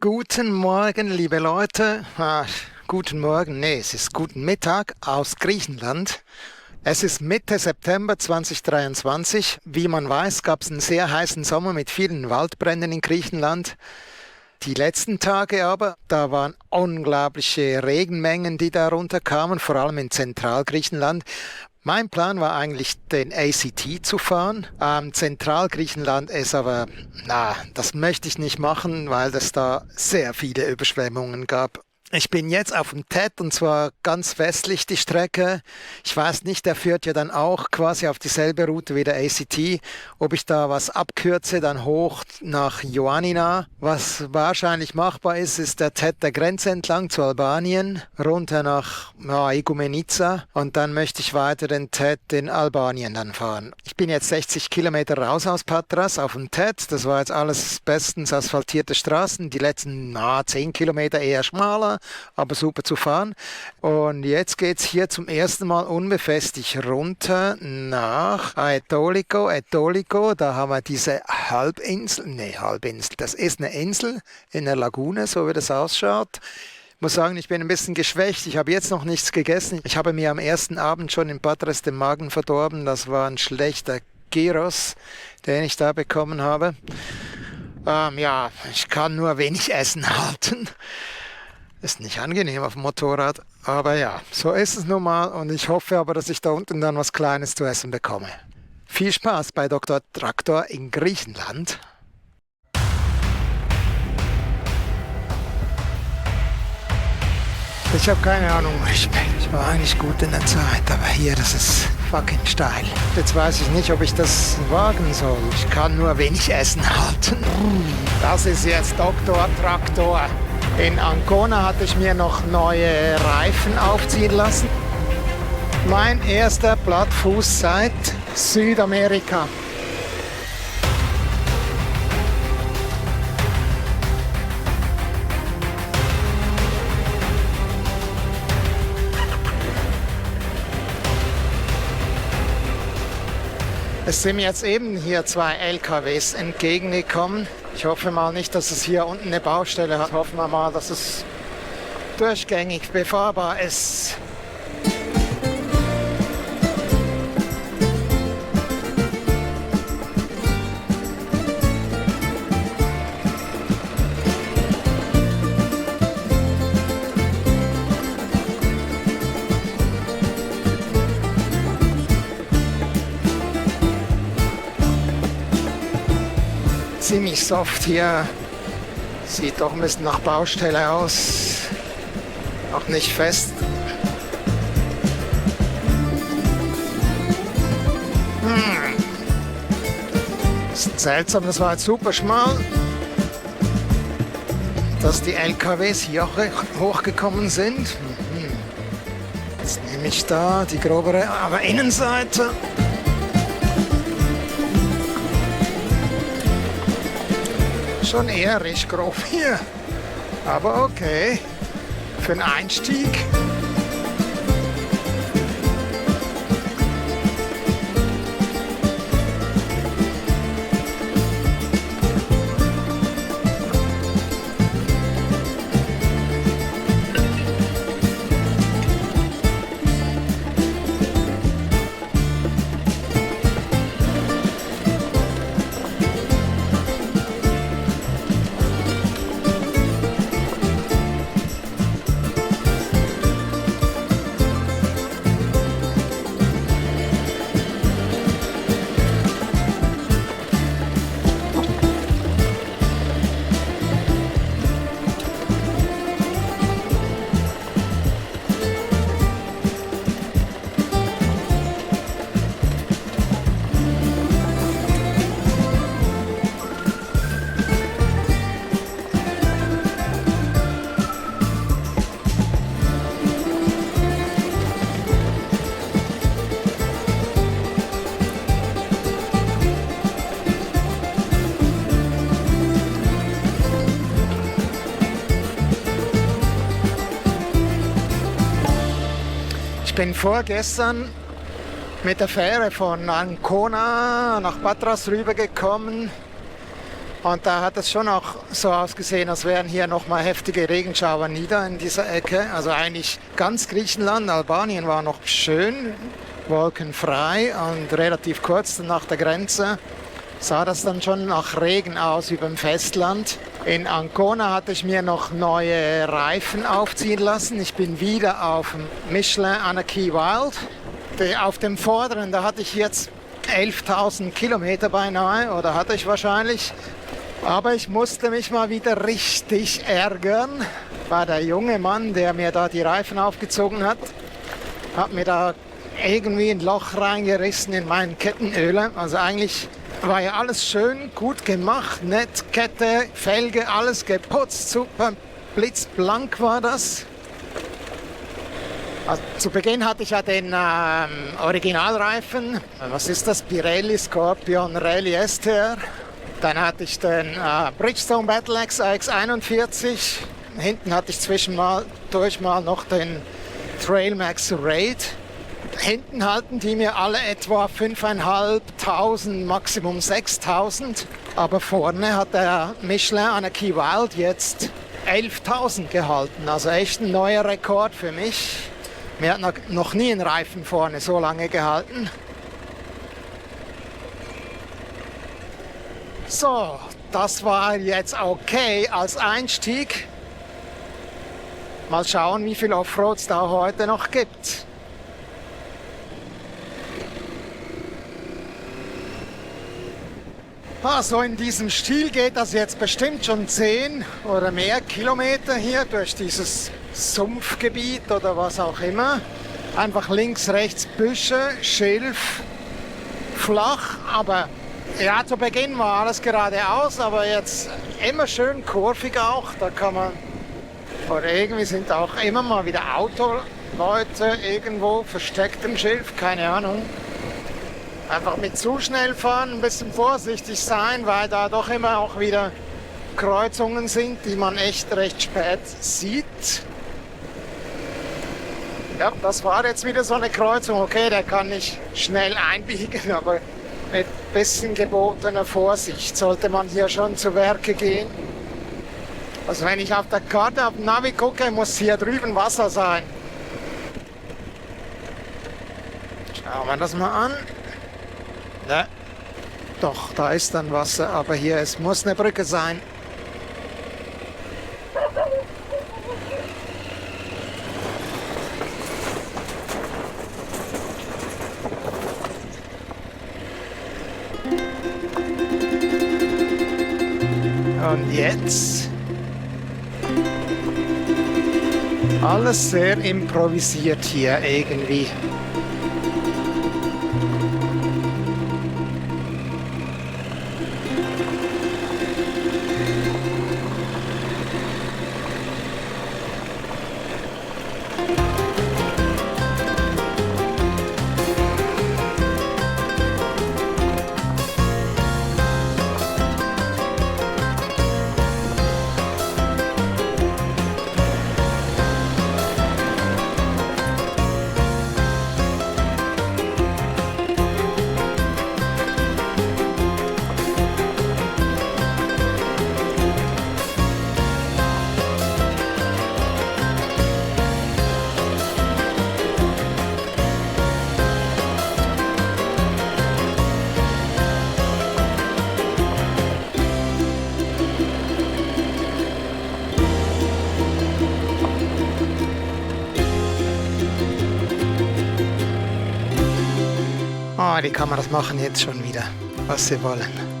Guten Morgen, liebe Leute. Guten Morgen, nee, es ist guten Mittag aus Griechenland. Es ist Mitte September 2023. Wie man weiß, gab es einen sehr heißen Sommer mit vielen Waldbränden in Griechenland. Die letzten Tage aber, da waren unglaubliche Regenmengen, die da runterkamen, vor allem in Zentralgriechenland. Mein Plan war eigentlich, den ACT zu fahren. Zentralgriechenland ist aber, das möchte ich nicht machen, weil es da sehr viele Überschwemmungen gab. Ich bin jetzt auf dem TED und zwar ganz westlich die Strecke. Ich weiß nicht, der führt ja dann auch quasi auf dieselbe Route wie der ACT. Ob ich da was abkürze, dann hoch nach Ioannina. Was wahrscheinlich machbar ist, ist der TED der Grenze entlang zu Albanien, runter nach Igoumenitsa und dann möchte ich weiter den TED in Albanien dann fahren. Ich bin jetzt 60 Kilometer raus aus Patras auf dem TED. Das war jetzt alles bestens asphaltierte Straßen. Die letzten 10 Kilometer eher schmaler, aber super zu fahren. Und jetzt geht's hier zum ersten Mal unbefestigt runter nach Aetoliko. Aetoliko, da haben wir diese Halbinsel, das ist eine Insel in der Lagune, so wie das ausschaut. Ich muss sagen, ich bin ein bisschen geschwächt. Ich habe jetzt noch nichts gegessen. Ich habe mir am ersten Abend schon in Patras den Magen verdorben. Das war ein schlechter Gyros, den ich da bekommen habe. Ich kann nur wenig Essen halten. Ist nicht angenehm auf dem Motorrad, aber ja, so ist es nun mal und ich hoffe aber, dass ich da unten dann was Kleines zu essen bekomme. Viel Spaß bei Dr. Traktor in Griechenland. Ich habe keine Ahnung, wo ich bin. Ich war eigentlich gut in der Zeit, aber hier, das ist fucking steil. Jetzt weiß ich nicht, ob ich das wagen soll. Ich kann nur wenig Essen halten. Das ist jetzt Dr. Traktor. In Ancona hatte ich mir noch neue Reifen aufziehen lassen. Mein erster Plattfuß seit Südamerika. Es sind mir jetzt eben hier 2 LKWs entgegengekommen. Ich hoffe mal nicht, dass es hier unten eine Baustelle hat. Hoffen wir mal, dass es durchgängig befahrbar ist. Ziemlich soft hier. Sieht doch ein bisschen nach Baustelle aus. Auch nicht fest. Ist seltsam, das war jetzt super schmal. Dass die LKWs hier auch hochgekommen sind. Jetzt nehme ich da die grobere Innenseite. Schon eher recht grob hier, aber okay, für einen Einstieg. Ich bin vorgestern mit der Fähre von Ancona nach Patras rübergekommen. Und da hat es schon auch so ausgesehen, als wären hier nochmal heftige Regenschauer nieder in dieser Ecke. Also eigentlich ganz Griechenland, Albanien war noch schön, wolkenfrei und relativ kurz nach der Grenze sah das dann schon nach Regen aus wie beim Festland. In Ancona hatte ich mir noch neue Reifen aufziehen lassen. Ich bin wieder auf dem Michelin Anarchy Wild. Auf dem vorderen, da hatte ich jetzt 11.000 Kilometer beinahe, oder hatte ich wahrscheinlich. Aber ich musste mich mal wieder richtig ärgern, weil der junge Mann, der mir da die Reifen aufgezogen hat mir da irgendwie ein Loch reingerissen in meinen Kettenöle. Also eigentlich war ja alles schön, gut gemacht, nett, Kette, Felge, alles geputzt, super, blitzblank war das. Also zu Beginn hatte ich ja den Originalreifen, was ist das, Pirelli Scorpion Rally STR. Dann hatte ich den Bridgestone Battleaxe AX41. Hinten hatte ich zwischendurch mal noch den Trailmax Raid. Hinten halten die mir alle etwa 5.500, Maximum 6.000. Aber vorne hat der Michelin Anarchy Wild jetzt 11.000 gehalten. Also echt ein neuer Rekord für mich. Mir hat noch nie ein Reifen vorne so lange gehalten. So, das war jetzt okay als Einstieg. Mal schauen, wie viel Offroads da heute noch gibt. So in diesem Stil geht das jetzt bestimmt schon 10 oder mehr Kilometer hier durch dieses Sumpfgebiet oder was auch immer. Einfach links, rechts Büsche, Schilf, flach, aber ja, zu Beginn war alles geradeaus, aber jetzt immer schön kurvig auch. Da kann man, oder irgendwie sind auch immer mal wieder Autoleute irgendwo versteckt im Schilf, keine Ahnung. Einfach mit zu schnell fahren, ein bisschen vorsichtig sein, weil da doch immer auch wieder Kreuzungen sind, die man echt recht spät sieht. Ja, das war jetzt wieder so eine Kreuzung. Okay, der kann nicht schnell einbiegen, aber mit ein bisschen gebotener Vorsicht sollte man hier schon zu Werke gehen. Also wenn ich auf der Karte auf dem Navi gucke, muss hier drüben Wasser sein. Schauen wir das mal an. Ne? Doch, da ist dann Wasser, aber hier muss eine Brücke sein. Und jetzt alles sehr improvisiert hier irgendwie. Die Kameras machen jetzt schon wieder, was sie wollen.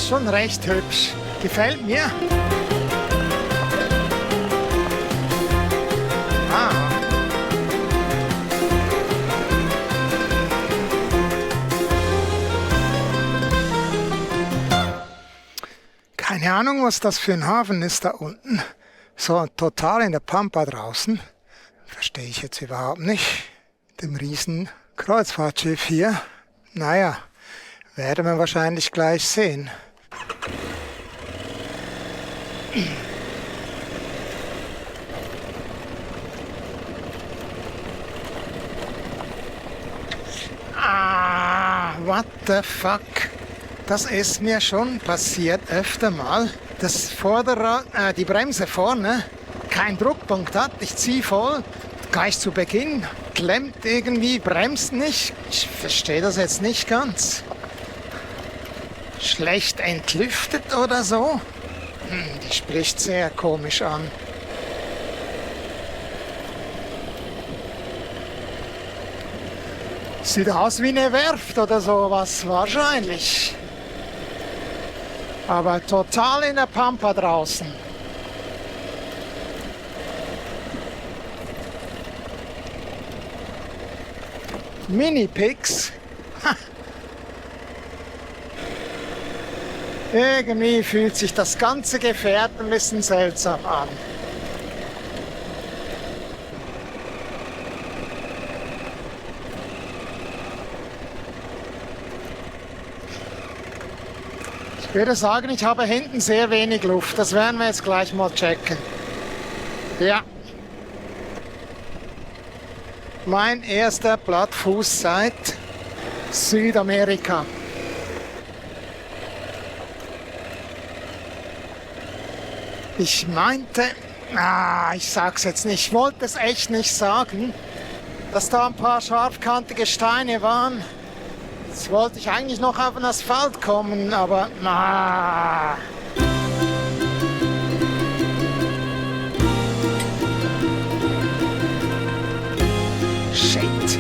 ist schon recht hübsch. Gefällt mir. Ah. Keine Ahnung, was das für ein Hafen ist da unten. So total in der Pampa draußen. Verstehe ich jetzt überhaupt nicht. Dem riesen Kreuzfahrtschiff hier. Naja, werden wir wahrscheinlich gleich sehen. What the fuck? Das ist mir schon passiert öfter mal, dass Vorderrad, die Bremse vorne keinen Druckpunkt hat. Ich ziehe voll, gleich zu Beginn, klemmt irgendwie, bremst nicht. Ich verstehe das jetzt nicht ganz. Schlecht entlüftet oder so? Die spricht sehr komisch an. Sieht aus wie eine Werft oder sowas, wahrscheinlich. Aber total in der Pampa draußen. Mini-Pigs. Irgendwie fühlt sich das ganze Gefährt ein bisschen seltsam an. Ich würde sagen, ich habe hinten sehr wenig Luft. Das werden wir jetzt gleich mal checken. Ja. Mein erster Plattfuß seit Südamerika. Ich meinte, ich sag's jetzt nicht, ich wollte es echt nicht sagen, dass da ein paar scharfkantige Steine waren. Jetzt wollte ich eigentlich noch auf den Asphalt kommen, aber Shit.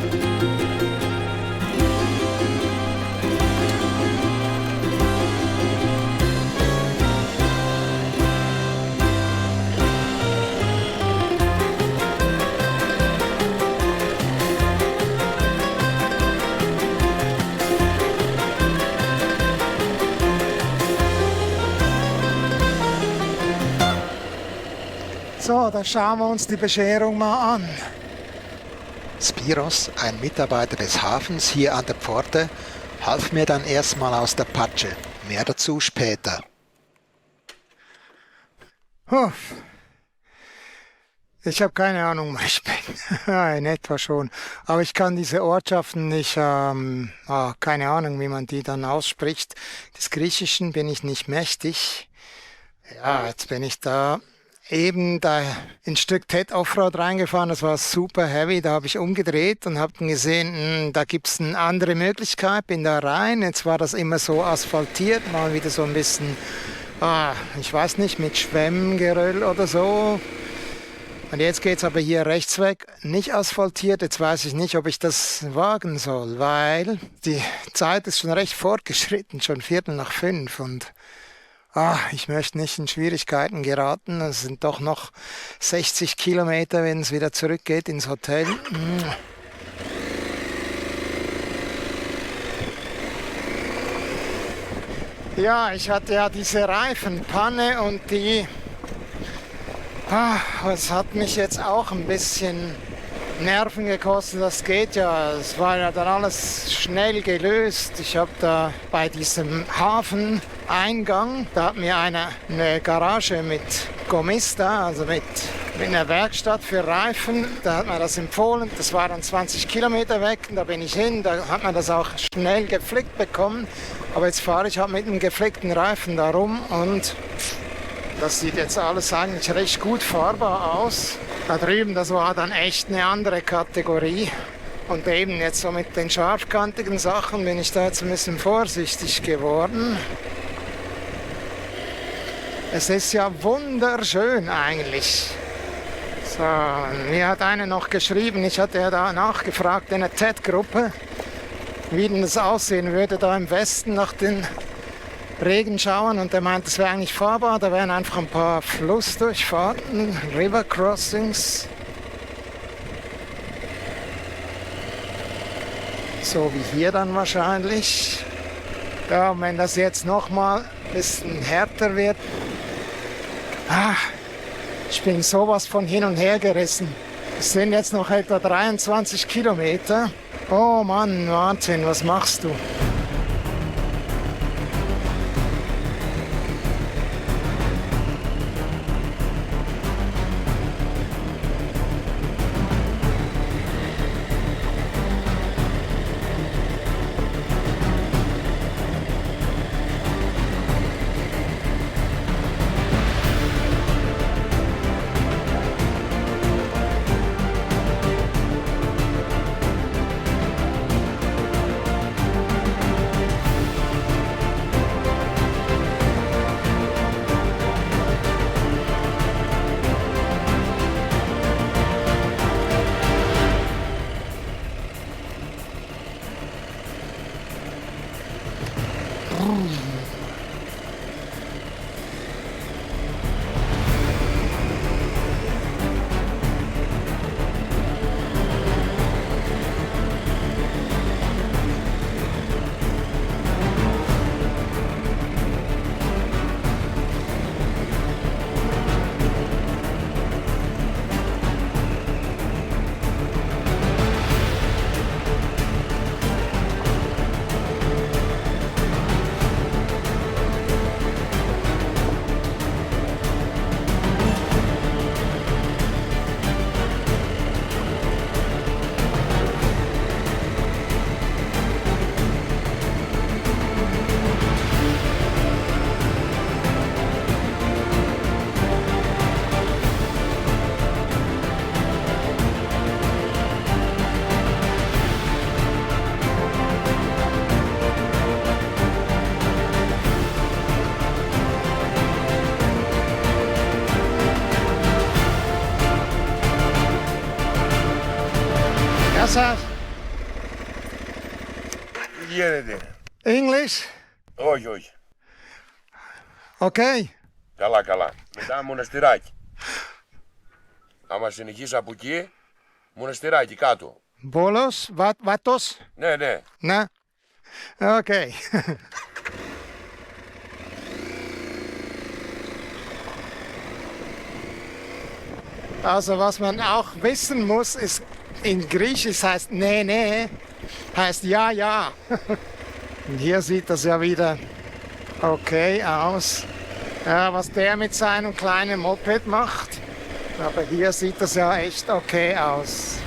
So, da schauen wir uns die Bescherung mal an. Spiros, ein Mitarbeiter des Hafens hier an der Pforte, half mir dann erstmal aus der Patsche. Mehr dazu später. Ich habe keine Ahnung, wo ich bin. Ja, in etwa schon. Aber ich kann diese Ortschaften nicht, keine Ahnung, wie man die dann ausspricht. Des Griechischen bin ich nicht mächtig. Ja, jetzt bin ich da eben da ein Stück TED Offroad reingefahren, das war super heavy, da habe ich umgedreht und habe gesehen, da gibt's eine andere Möglichkeit, bin da rein, jetzt war das immer so asphaltiert, mal wieder so ein bisschen, ich weiß nicht, mit Schwemmgeröll oder so. Und jetzt geht's aber hier rechts weg, nicht asphaltiert, jetzt weiß ich nicht, ob ich das wagen soll, weil die Zeit ist schon recht fortgeschritten, schon 4:45 und ich möchte nicht in Schwierigkeiten geraten. Es sind doch noch 60 Kilometer, wenn es wieder zurückgeht ins Hotel. Ja, ich hatte ja diese Reifenpanne und es hat mich jetzt auch ein bisschen Nerven gekostet, das geht ja. Es war ja dann alles schnell gelöst. Ich habe da bei diesem Hafeneingang, da hat mir eine Garage mit Gomista, also mit einer Werkstatt für Reifen, da hat man das empfohlen. Das war dann 20 Kilometer weg, da bin ich hin, da hat man das auch schnell geflickt bekommen. Aber jetzt fahre ich halt mit einem geflickten Reifen da rum und das sieht jetzt alles eigentlich recht gut fahrbar aus. Da drüben, das war dann echt eine andere Kategorie. Und eben jetzt so mit den scharfkantigen Sachen bin ich da jetzt ein bisschen vorsichtig geworden. Es ist ja wunderschön eigentlich. So, mir hat einer noch geschrieben, ich hatte ja da nachgefragt in der TED-Gruppe, wie denn das aussehen würde da im Westen nach den Regenschauern und der meint, es wäre eigentlich fahrbar. Da wären einfach ein paar Flussdurchfahrten, River Crossings. So wie hier dann wahrscheinlich. Ja, und wenn das jetzt nochmal ein bisschen härter wird. Ich bin sowas von hin und her gerissen. Es sind jetzt noch etwa 23 Kilometer. Oh Mann, Martin, was machst du? Sir, Τι γίνεται? English? Όχι, όχι. Okay. Καλά, καλά. Μετά μοναστηράκι. Άμα συνεχίσει από εκεί, μοναστηράκι κάτω. Bolos? Vatos? Ναι, ναι. Na? Okay. Also was man auch wissen muss, ist, in Griechisch heißt nee, nee, heißt ja, ja. Und hier sieht das ja wieder okay aus. Ja, was der mit seinem kleinen Moped macht. Aber hier sieht das ja echt okay aus.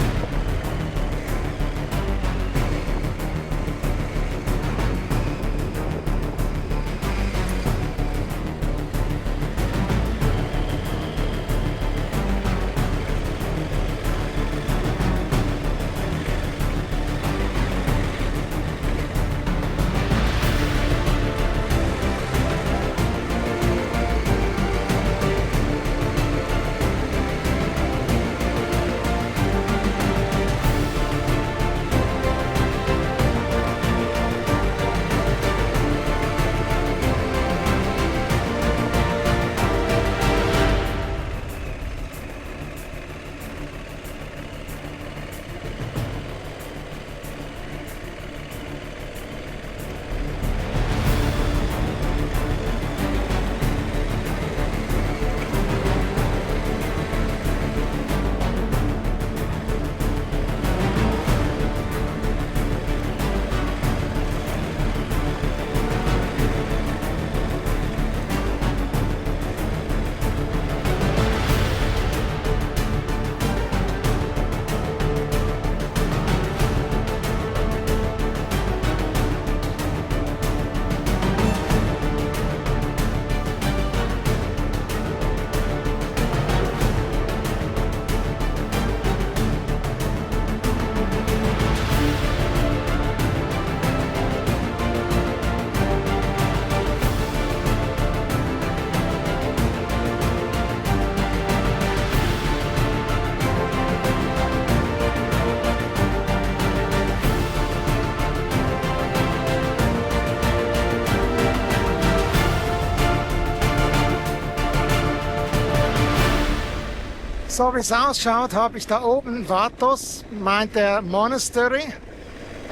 So wie es ausschaut, habe ich da oben Vatos, meint der Monastery,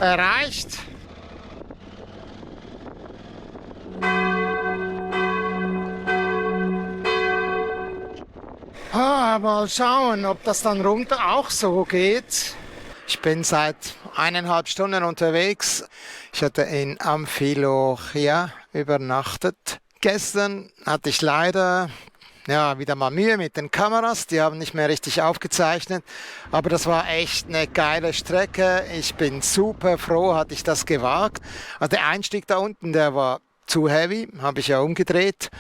erreicht. Mal schauen, ob das dann runter auch so geht. Ich bin seit 1,5 Stunden unterwegs. Ich hatte in Amphilochia übernachtet. Gestern hatte ich leider wieder mal Mühe mit den Kameras. Die haben nicht mehr richtig aufgezeichnet. Aber das war echt eine geile Strecke. Ich bin super froh, hatte ich das gewagt. Also der Einstieg da unten, der war zu heavy, habe ich ja umgedreht.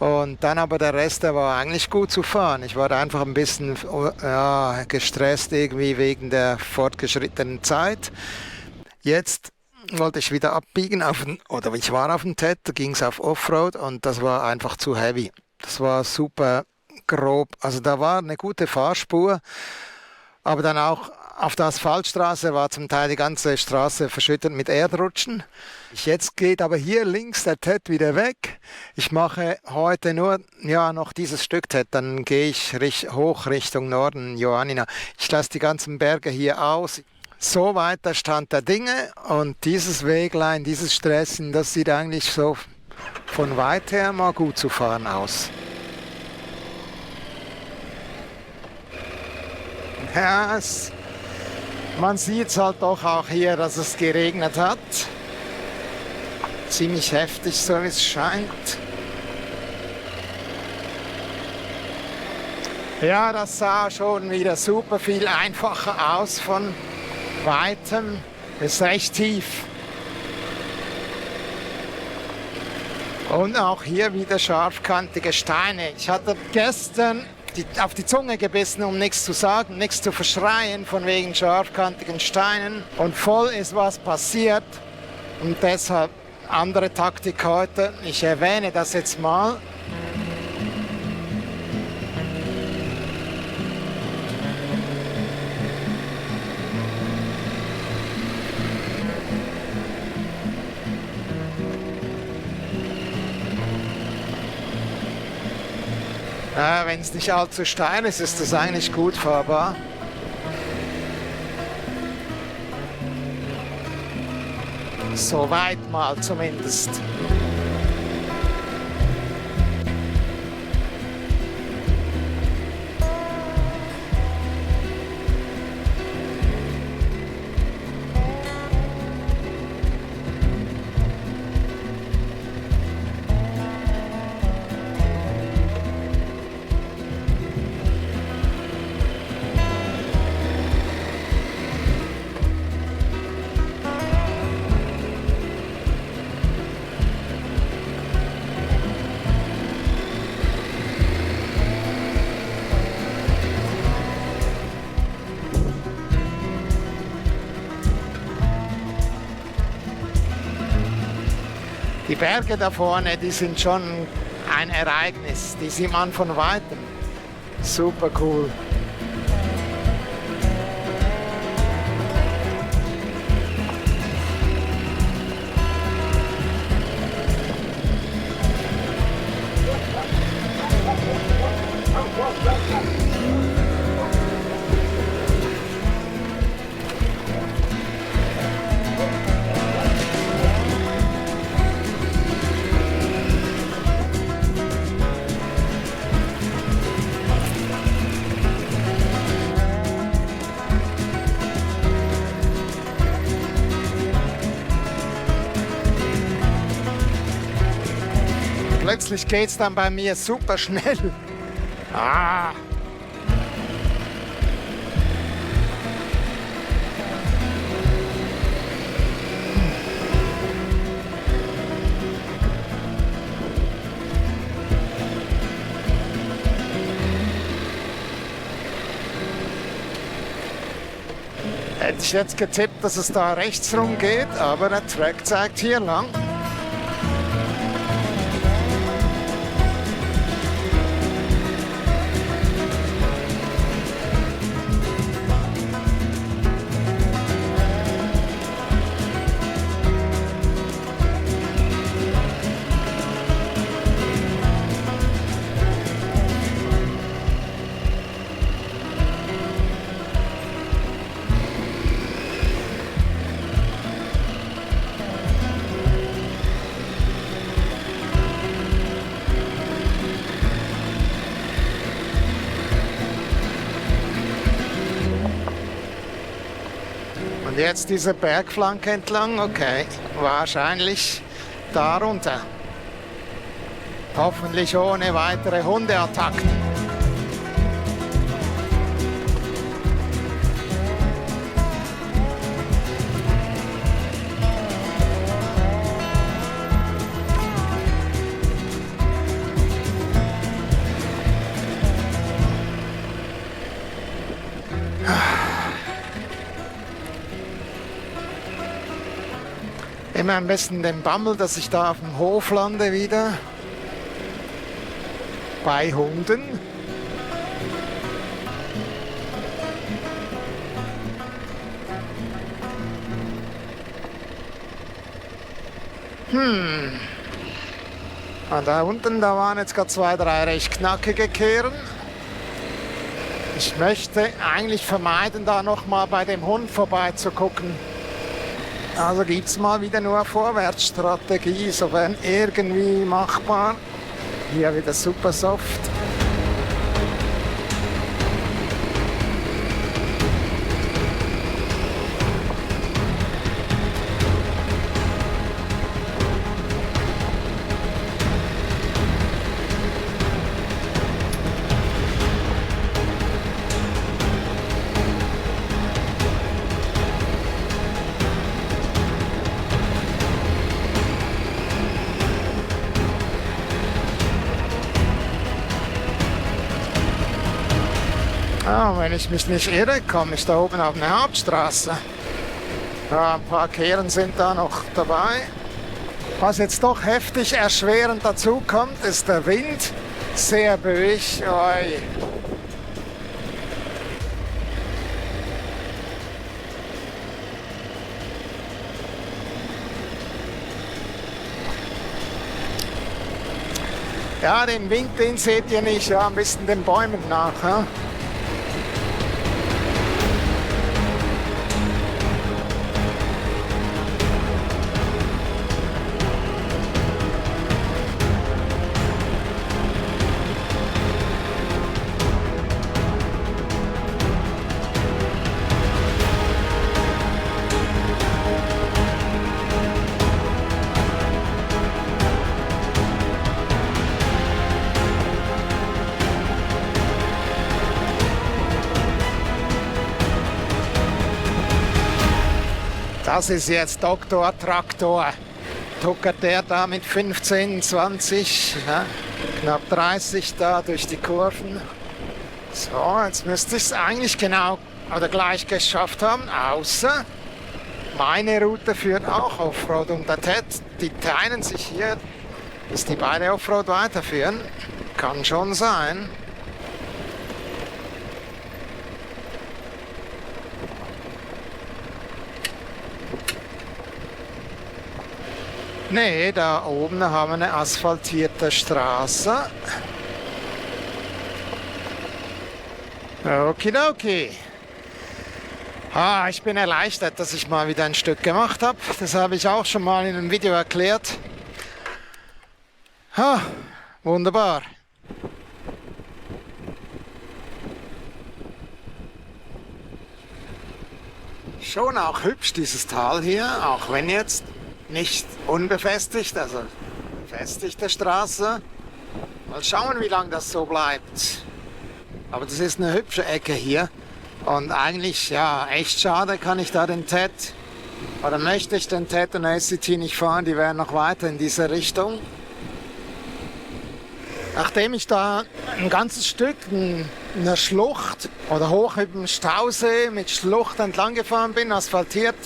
Und dann aber der Rest, der war eigentlich gut zu fahren. Ich war da einfach ein bisschen gestresst irgendwie wegen der fortgeschrittenen Zeit. Jetzt wollte ich wieder abbiegen ich war auf dem TED, da ging es auf Offroad und das war einfach zu heavy. Das war super grob. Also da war eine gute Fahrspur, aber dann auch auf der Asphaltstraße war zum Teil die ganze Straße verschüttet mit Erdrutschen. Jetzt geht aber hier links der TED wieder weg. Ich mache heute nur noch dieses Stück TED, dann gehe ich hoch Richtung Norden, Ioannina. Ich lasse die ganzen Berge hier aus. So weit der Stand der Dinge und dieses Weglein, dieses Stressen, das sieht eigentlich so von weit her mal gut zu fahren aus. Ja, man sieht es halt doch auch hier, dass es geregnet hat. Ziemlich heftig, so wie es scheint. Ja, das sah schon wieder super viel einfacher aus von Weitem. Ist recht tief. Und auch hier wieder scharfkantige Steine. Ich hatte gestern auf die Zunge gebissen, um nichts zu sagen, nichts zu verschreien von wegen scharfkantigen Steinen. Und voll ist was passiert. Und deshalb andere Taktik heute. Ich erwähne das jetzt mal. Wenn es nicht allzu steil ist, ist das eigentlich gut fahrbar. So weit mal zumindest. Die Berge da vorne, die sind schon ein Ereignis. Die sieht man von Weitem. Super cool. Plötzlich geht es dann bei mir super schnell. Ah. Hätte ich jetzt getippt, dass es da rechts rum geht, aber der Track zeigt hier lang. Und jetzt diese Bergflanke entlang, okay, wahrscheinlich darunter. Hoffentlich ohne weitere Hundeattacken. Immer ein bisschen den Bammel, dass ich da auf dem Hof lande wieder. Bei Hunden. Und da unten, da waren jetzt gerade 2, 3 recht knackige Kehren. Ich möchte eigentlich vermeiden, da nochmal bei dem Hund vorbeizugucken. Also gibt es mal wieder nur Vorwärtsstrategie, sofern irgendwie machbar. Hier wieder super soft. Wenn ich mich nicht irre, komme ich da oben auf eine Hauptstraße. Ja, ein paar Kehren sind da noch dabei. Was jetzt doch heftig erschwerend dazu kommt, ist der Wind. Sehr böig. Oi. Ja, den Wind, den seht ihr nicht. Ja, ein bisschen den Bäumen nach. Ja? Das ist jetzt Dr. Traktor. Tuckert der da mit 15, 20, ja, knapp 30 da durch die Kurven. So, jetzt müsste ich es eigentlich genau oder gleich geschafft haben, außer meine Route führt auch Offroad und der Ted, die teilen sich hier, dass die beide Offroad weiterführen. Kann schon sein. Nee, da oben haben wir eine asphaltierte Straße. Okidoki. Ich bin erleichtert, dass ich mal wieder ein Stück gemacht habe. Das habe ich auch schon mal in einem Video erklärt. Wunderbar. Schon auch hübsch dieses Tal hier, auch wenn jetzt nicht unbefestigt, also befestigte Straße. Mal schauen, wie lange das so bleibt. Aber das ist eine hübsche Ecke hier. Und eigentlich, ja, echt schade, kann ich da den TED, oder möchte ich den TED und ACT nicht fahren, die wären noch weiter in diese Richtung. Nachdem ich da ein ganzes Stück in einer Schlucht oder hoch über dem Stausee mit Schlucht entlang gefahren bin, asphaltiert,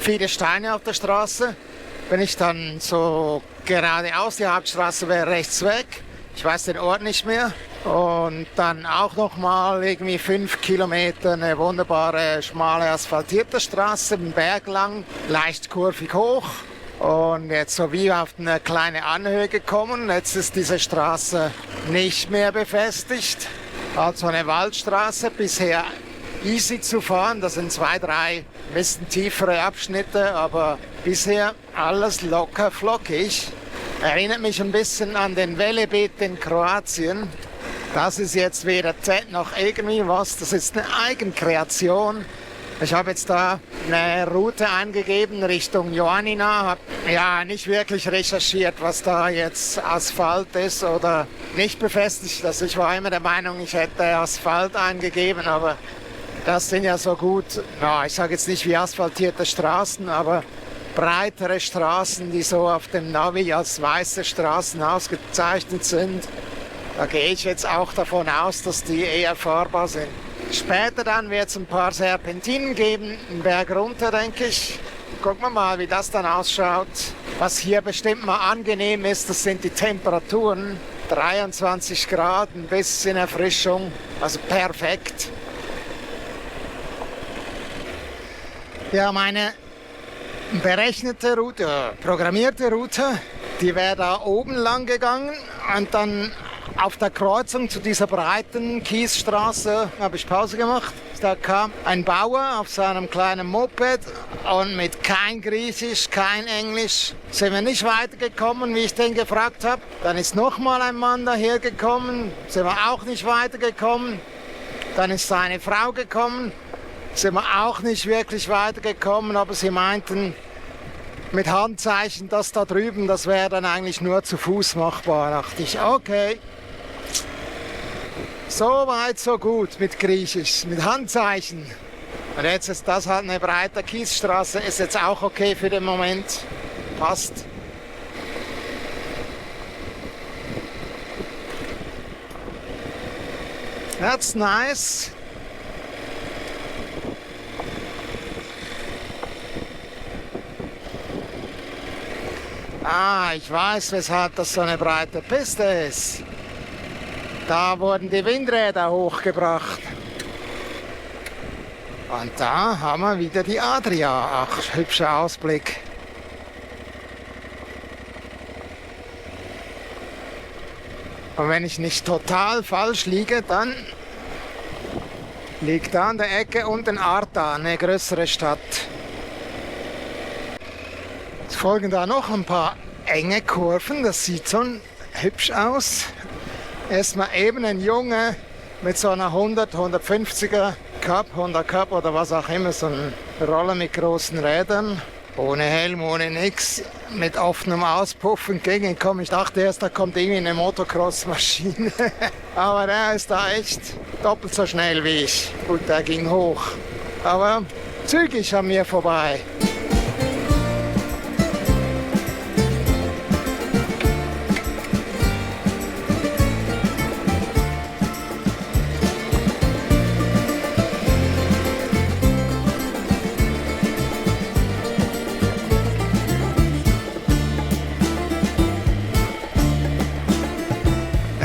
viele Steine auf der Straße, bin ich dann so geradeaus, die Hauptstraße wäre rechts weg, ich weiß den Ort nicht mehr, und dann auch nochmal irgendwie 5 Kilometer eine wunderbare, schmale, asphaltierte Straße, den Berg lang, leicht kurvig hoch, und jetzt so wie auf eine kleine Anhöhe gekommen. Jetzt ist diese Straße nicht mehr befestigt, also eine Waldstraße, bisher easy zu fahren, das sind 2, 3 bisschen tiefere Abschnitte, aber bisher alles locker flockig. Erinnert mich ein bisschen an den Velebit in Kroatien. Das ist jetzt weder Z noch irgendwie was, das ist eine Eigenkreation. Ich habe jetzt da eine Route eingegeben Richtung Ioannina. Habe ja nicht wirklich recherchiert, was da jetzt Asphalt ist oder nicht befestigt. Also ich war immer der Meinung, ich hätte Asphalt eingegeben, aber das sind ja so gut, ja, ich sage jetzt nicht wie asphaltierte Straßen, aber breitere Straßen, die so auf dem Navi als weiße Straßen ausgezeichnet sind. Da gehe ich jetzt auch davon aus, dass die eher fahrbar sind. Später dann wird es ein paar Serpentinen geben, einen Berg runter, denke ich. Gucken wir mal, wie das dann ausschaut. Was hier bestimmt mal angenehm ist, das sind die Temperaturen. 23 Grad, ein bisschen Erfrischung, also perfekt. Ja, meine berechnete Route, programmierte Route, die wäre da oben lang gegangen und dann auf der Kreuzung zu dieser breiten Kiesstraße habe ich Pause gemacht. Da kam ein Bauer auf seinem kleinen Moped und mit kein Griechisch, kein Englisch sind wir nicht weitergekommen, wie ich den gefragt habe. Dann ist nochmal ein Mann daher gekommen, sind wir auch nicht weitergekommen. Dann ist seine Frau gekommen, sind wir auch nicht wirklich weitergekommen, aber sie meinten mit Handzeichen, das da drüben, das wäre dann eigentlich nur zu Fuß machbar. Da dachte ich, okay. So weit, so gut mit Griechisch, mit Handzeichen. Und jetzt ist das halt eine breite Kiesstraße, ist jetzt auch okay für den Moment. Passt. That's nice. Ah, ich weiß, weshalb das so eine breite Piste ist. Da wurden die Windräder hochgebracht. Und da haben wir wieder die Adria. Ach, hübscher Ausblick. Und wenn ich nicht total falsch liege, dann liegt da an der Ecke unten Arta, eine größere Stadt. Es folgen da noch ein paar enge Kurven, das sieht so hübsch aus. Erstmal eben ein Junge mit so einer 150er Cup, 100 Cup oder was auch immer, so eine Rolle mit großen Rädern, ohne Helm, ohne nix, mit offenem Auspuff entgegengekommen. Ich dachte erst, da kommt irgendwie eine Motocross-Maschine, aber der ist da echt doppelt so schnell wie ich. Gut, der ging hoch, aber zügig an mir vorbei.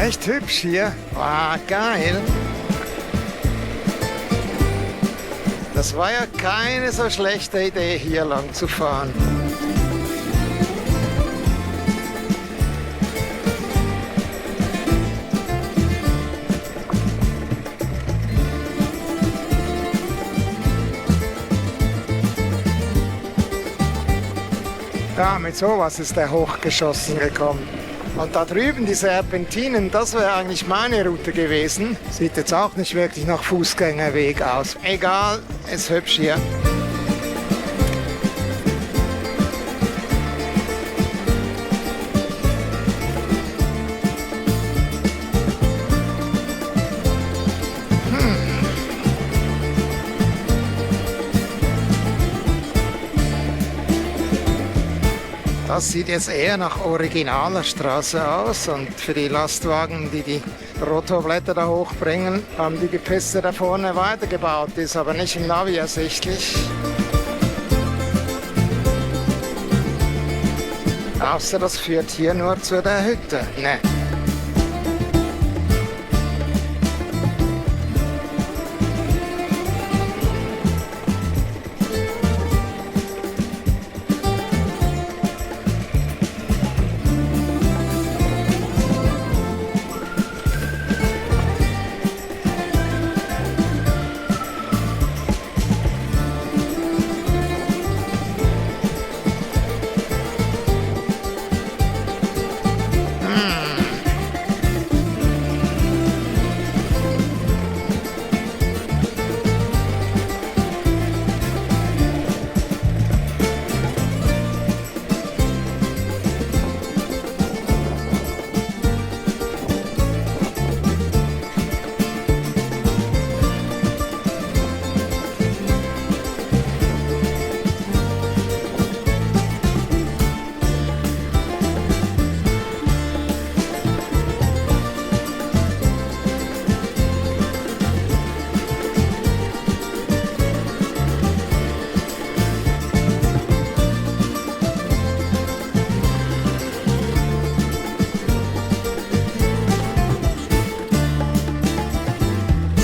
Echt hübsch hier. Wow, geil. Das war ja keine so schlechte Idee, hier lang zu fahren. Ja, mit sowas ist er hochgeschossen gekommen. Und da drüben die Serpentinen, das wäre eigentlich meine Route gewesen. Sieht jetzt auch nicht wirklich nach Fußgängerweg aus. Egal, ist hübsch hier. Das sieht jetzt eher nach originaler Straße aus und für die Lastwagen, die die Rotorblätter da hochbringen, haben die Piste da vorne weitergebaut, ist aber nicht im Navi ersichtlich. Außer das führt hier nur zu der Hütte. Ne.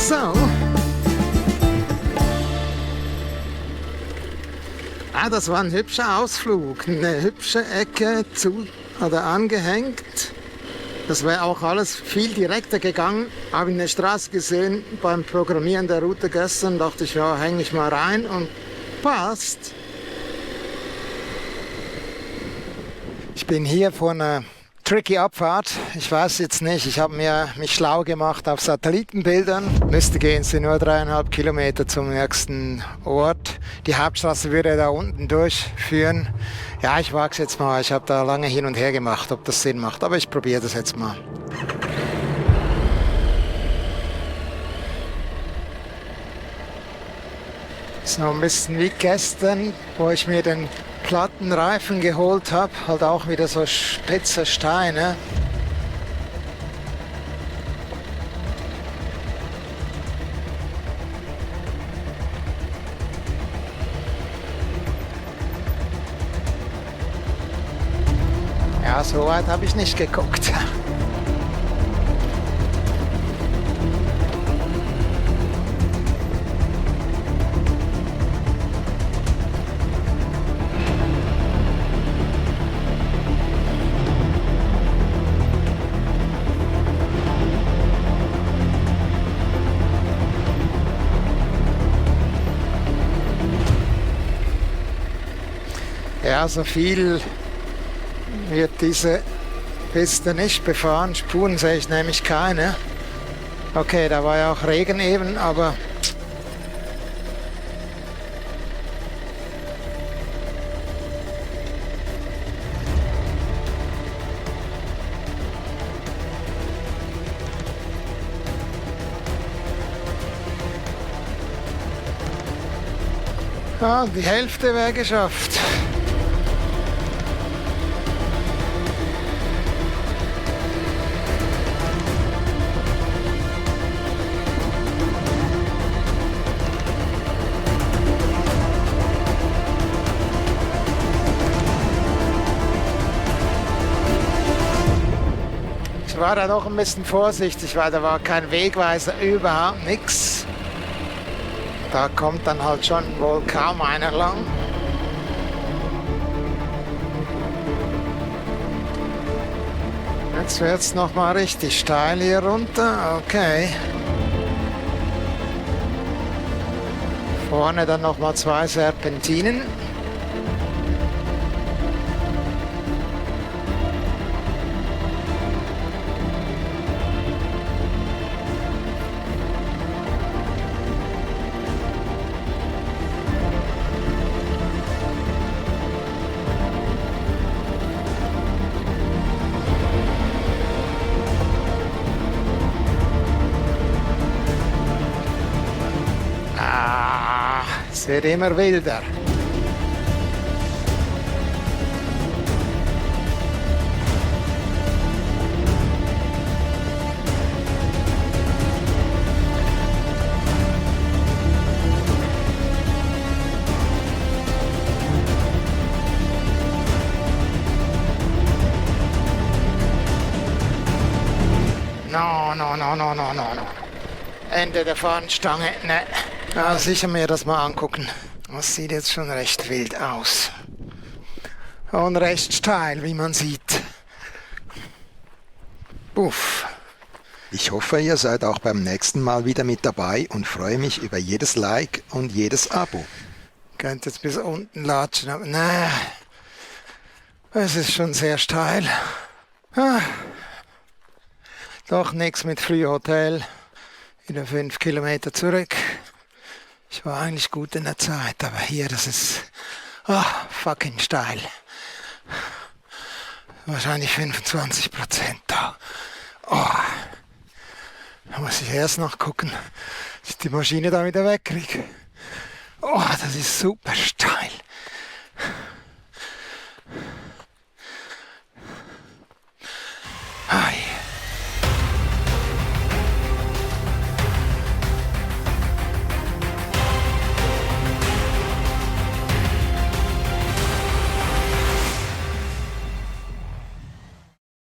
So. Ah, das war ein hübscher Ausflug, eine hübsche Ecke zu oder angehängt. Das wäre auch alles viel direkter gegangen. Habe ich eine Straße gesehen beim Programmieren der Route gestern, dachte ich, ja, hänge ich mal rein und passt. Ich bin hier vor einer tricky Abfahrt. Ich weiß jetzt nicht, ich habe mich schlau gemacht auf Satellitenbildern. Müsste gehen, es sind nur 3,5 Kilometer zum nächsten Ort. Die Hauptstraße würde da unten durchführen. Ja, ich wage es jetzt mal. Ich habe da lange hin und her gemacht, ob das Sinn macht. Aber ich probiere das jetzt mal. So ein bisschen wie gestern, wo ich mir den platten Reifen geholt habe, halt auch wieder so spitze Steine. Ja, so weit habe ich nicht geguckt. Ja, so viel wird diese Piste nicht befahren. Spuren sehe ich nämlich keine. Okay, da war ja auch Regen eben, aber ja, die Hälfte wäre geschafft. Ich war da noch ein bisschen vorsichtig, weil da war kein Wegweiser, überhaupt nichts. Da kommt dann halt schon wohl kaum einer lang. Jetzt wird es nochmal richtig steil hier runter, okay. Vorne dann nochmal 2 Serpentinen. Es wird immer wilder. No. Ende der Fahnenstange, ne. Ja, sicher mir das mal angucken. Das sieht jetzt schon recht wild aus. Und recht steil, wie man sieht. Puff. Ich hoffe, ihr seid auch beim nächsten Mal wieder mit dabei und freue mich über jedes Like und jedes Abo. Könnt jetzt bis unten latschen, aber ne, es ist schon sehr steil. Doch nichts mit Frühhotel. Wieder 5 Kilometer zurück. Ich war eigentlich gut in der Zeit, aber hier, das ist fucking steil. Wahrscheinlich 25% da. Da muss ich erst noch gucken, dass ich die Maschine da wieder wegkriege. Das ist super steil.